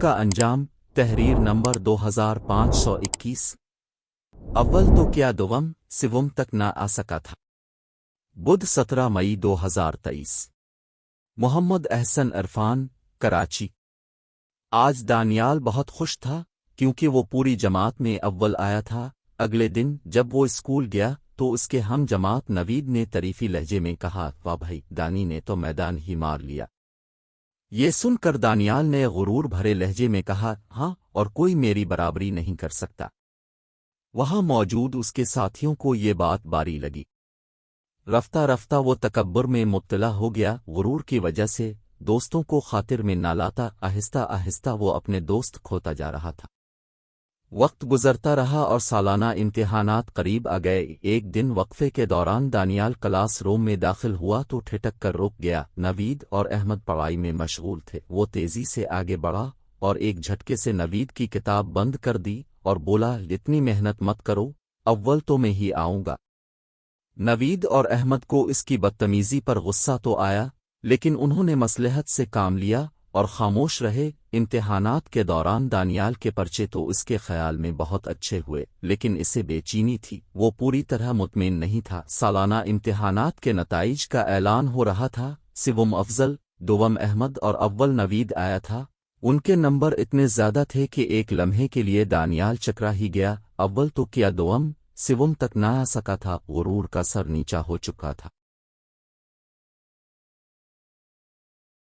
का अंजाम। तहरीर नंबर 2521। अव्वल तो क्या दुवम सिवम तक ना आ सका था। बुध 17 मई 2023। मोहम्मद अहसन इरफान, कराची। आज दानियाल बहुत खुश था क्योंकि वो पूरी जमात में अव्वल आया था। अगले दिन जब वो स्कूल गया तो उसके हम जमात नवीद ने तरीफी लहजे में कहा, वाह भाई, दानी ने तो मैदान ही मार लिया। ये सुनकर दानियाल ने गुरूर भरे लहजे में कहा, हाँ, और कोई मेरी बराबरी नहीं कर सकता। वहां मौजूद उसके साथियों को ये बात बारी लगी। रफ्ता रफ्ता वो तकब्बुर में मुब्तला हो गया। गुरूर की वजह से दोस्तों को खातिर में ना लाता। आहिस्ता आहिस्ता वो अपने दोस्त खोता जा रहा था। वक्त गुजरता रहा और सालाना इम्तिहानात करीब आ गए। एक दिन वक्फे के दौरान दानियाल क्लास रूम में दाखिल हुआ तो ठिठक कर रुक गया। नवीद और अहमद पढ़ाई में मशगूल थे। वो तेजी से आगे बढ़ा और एक झटके से नवीद की किताब बंद कर दी और बोला, इतनी मेहनत मत करो, अव्वल तो मैं ही आऊंगा। नवीद और अहमद को इसकी बदतमीजी पर गुस्सा तो आया, लेकिन उन्होंने मसलहत से काम लिया और खामोश रहे। इम्तिहानात के दौरान दानियाल के पर्चे तो उसके ख्याल में बहुत अच्छे हुए, लेकिन इसे बेचैनी थी। वो पूरी तरह मुतमिन नहीं था। सालाना इम्तिहानात के नताइज का ऐलान हो रहा था। सिवम अफजल, दुवम अहमद और अव्वल नवीद आया था। उनके नंबर इतने ज्यादा थे कि एक लम्हे के लिए दानियाल चकरा ही गया। अव्वल तो क्या दुवम सिवम तक ना आ सका था। गुरूर का सर नीचा हो चुका था।